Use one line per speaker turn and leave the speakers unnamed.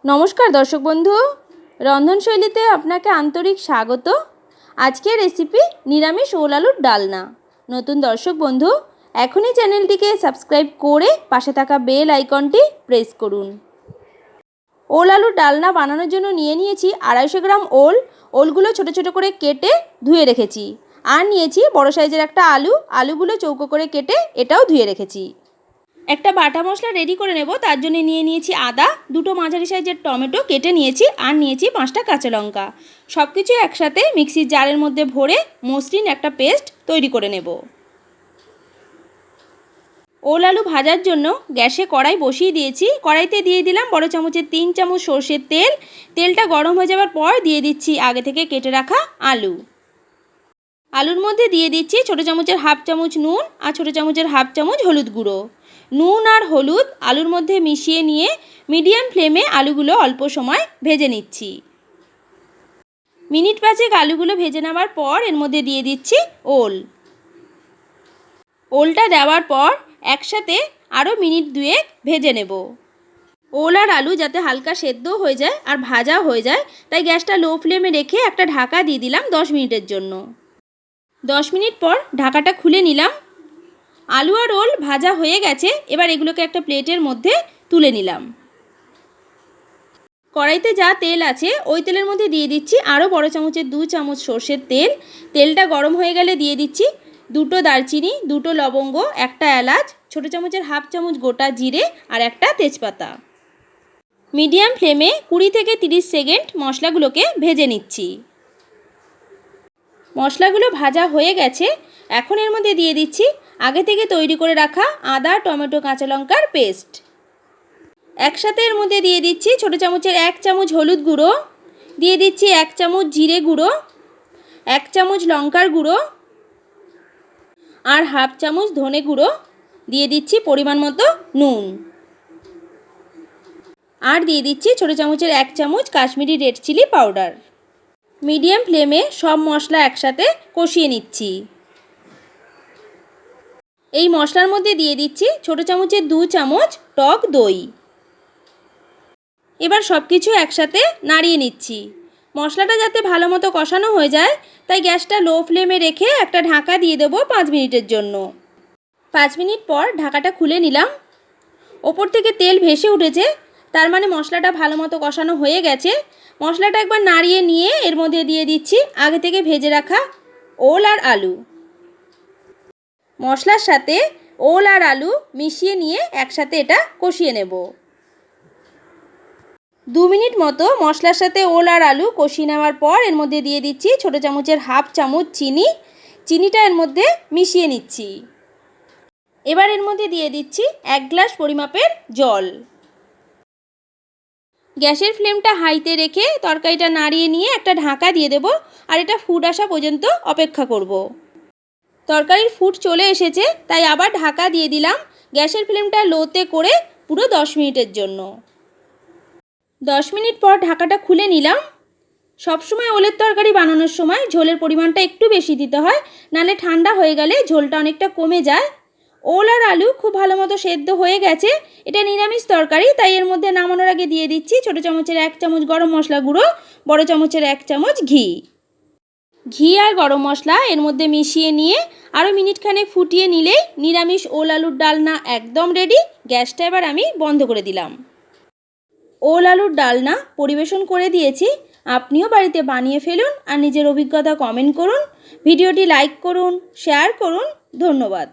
নমস্কার দর্শক বন্ধু, রন্ধনশৈলীতে আপনাকে আন্তরিক স্বাগত। আজকের রেসিপি নিরামিষ ওল আলুর ডালনা। নতুন দর্শক বন্ধু, এখনই চ্যানেলটিকে সাবস্ক্রাইব করে পাশে থাকা বেল আইকনটি প্রেস করুন। ওল আলুর ডালনা বানানোর জন্য নিয়েছি 250 গ্রাম ওল। ওলগুলো ছোট ছোট করে কেটে ধুয়ে রেখেছি। আর নিয়েছি বড় সাইজের একটা আলুগুলো চৌকো করে কেটে এটাও ধুয়ে রেখেছি। একটা বাটা মশলা রেডি করে নেব। তার জন্য নিয়েছি আদা, দুটো মাঝারি সাইজের টমেটো কেটে নিয়েছি, আর নিয়েছি 5টা কাঁচা লঙ্কা। সব কিছু একসাথে মিক্সির জারের মধ্যে ভরে মসৃণ একটা পেস্ট তৈরি করে নেব। ওল আলু ভাজার জন্য গ্যাসে কড়াই বসিয়ে দিয়েছি। কড়াইতে দিয়ে দিলাম বড় চামচের 3 চামচ সর্ষের তেল। তেলটা গরম হয়ে যাওয়ার পর দিয়ে দিচ্ছি আগে থেকে কেটে রাখা আলুর মধ্যে দিয়ে দিচ্ছি ছোটো চামচের হাফ চামচ নুন আর ছোটো চামচের হাফ চামচ হলুদ গুঁড়ো। নুন আর হলুদ আলুর মধ্যে মিশিয়ে নিয়ে মিডিয়াম ফ্লেমে আলুগুলো অল্প সময় ভেজে নিচ্ছি। মিনিট 5 আলুগুলো ভেজে নেওয়ার পর এর মধ্যে দিয়ে দিচ্ছি ওলটা দেওয়ার পর একসাথে আরও মিনিট 2 ভেজে নেব। ওল আর আলু যাতে হালকা সেদ্ধ হয়ে যায় আর ভাজা হয়ে যায়, তাই গ্যাসটা লো ফ্লেমে রেখে একটা ঢাকা দিয়ে দিলাম 10 মিনিটের জন্য। 10 মিনিট পর ঢাকাটা খুলে নিলাম। আলু আর ওল ভাজা হয়ে গেছে। এবার এগুলোকে একটা প্লেটের মধ্যে তুলে নিলাম। কড়াইতে যা তেল আছে ওই তেলের মধ্যে দিয়ে দিচ্ছি আরও বড় চামচের 2 চামচ সর্ষের তেল। তেলটা গরম হয়ে গেলে দিয়ে দিচ্ছি 2টো দারচিনি, 2টো লবঙ্গ, একটা এলাচ, ছোটো চামচের হাফ চামচ গোটা জিরে আর একটা তেজপাতা। মিডিয়াম ফ্লেমে 20 থেকে 30 সেকেন্ড মশলাগুলোকে ভেজে নিচ্ছি। মশলাগুলো ভাজা হয়ে গেছে। এখন এর মধ্যে দিয়ে দিচ্ছি আগে থেকে তৈরি করে রাখা আদা, টমেটো, কাঁচা লঙ্কার পেস্ট। একসাথে এর মধ্যে দিয়ে দিচ্ছি ছোটো চামচের 1 চামচ হলুদ গুঁড়ো, দিয়ে দিচ্ছি 1 চামচ জিরে গুঁড়ো, 1 চামচ লঙ্কার গুঁড়ো আর হাফ চামচ ধনে গুঁড়ো, দিয়ে দিচ্ছি পরিমাণ মতো নুন, আর দিয়ে দিচ্ছি ছোটো চামচের 1 চামচ Kashmiri red chilli powder. Medium ফ্লেমে সব মশলা একসাথে কষিয়ে নিচ্ছি। এই মশলার মধ্যে দিয়ে দিচ্ছি ছোটো চামচের 2 চামচ টক দই। এবার সব কিছু একসাথে নাড়িয়ে নিচ্ছি। মশলাটা যাতে ভালো মতো কষানো হয়ে যায়, তাই গ্যাসটা লো ফ্লেমে রেখে একটা ঢাকা দিয়ে দেবো 5 মিনিটের জন্য। 5 মিনিট পর ঢাকাটা খুলে নিলাম। ওপর থেকে তেল ভেসে উঠেছে, তার মানে মশলাটা ভালো মতো কষানো হয়ে গেছে। মশলাটা একবার নাড়িয়ে নিয়ে এর মধ্যে দিয়ে দিচ্ছি আগে থেকে ভেজে রাখা ওল আর আলু। মশলার সাথে ওল আর আলু মিশিয়ে নিয়ে একসাথে এটা কষিয়ে নেব। 2 মিনিট মতো মশলার সাথে ওল আর আলু কষিয়ে নেওয়ার পর এর মধ্যে দিয়ে দিচ্ছি ছোটো চামচের হাফ চামচ চিনিটা এর মধ্যে মিশিয়ে নিচ্ছি। এবার এর মধ্যে দিয়ে দিচ্ছি 1 গ্লাস পরিমাপের জল। গ্যাসের ফ্লেমটা হাইতে রেখে তরকারিটা নাড়িয়ে নিয়ে একটা ঢাকা দিয়ে দেব, আর এটা ফুট আসা পর্যন্ত অপেক্ষা করব। তরকারির ফুট চলে এসেছে, তাই আবার ঢাকা দিয়ে দিলাম গ্যাসের ফ্লেমটা লোতে করে পুরো 10 মিনিটের জন্য। 10 মিনিট পর ঢাকাটা খুলে নিলাম। সবসময় ওলের তরকারি বানানোর সময় ঝোলের পরিমাণটা একটু বেশি দিতে হয়, নাহলে ঠান্ডা হয়ে গেলে ঝোলটা অনেকটা কমে যায়। ওল আর আলু খুব ভালো মতো সেদ্ধ হয়ে গেছে। এটা নিরামিষ তরকারি, তাই এর মধ্যে নামানোর আগে দিয়ে দিচ্ছি ছোটো চামচের 1 চামচ গরম মশলা গুঁড়ো, বড় চামচের 1 চামচ ঘি আর গরম মশলা এর মধ্যে মিশিয়ে নিয়ে আরও মিনিটখানেক ফুটিয়ে নিলেই নিরামিষ ওল আলুর ডালনা একদম রেডি। গ্যাসটা এবার আমি বন্ধ করে দিলাম। ওল আলুর ডালনা পরিবেশন করে দিয়েছি। আপনিও বাড়িতে বানিয়ে ফেলুন আর নিজের অভিজ্ঞতা কমেন্ট করুন। ভিডিওটি লাইক করুন, শেয়ার করুন। ধন্যবাদ।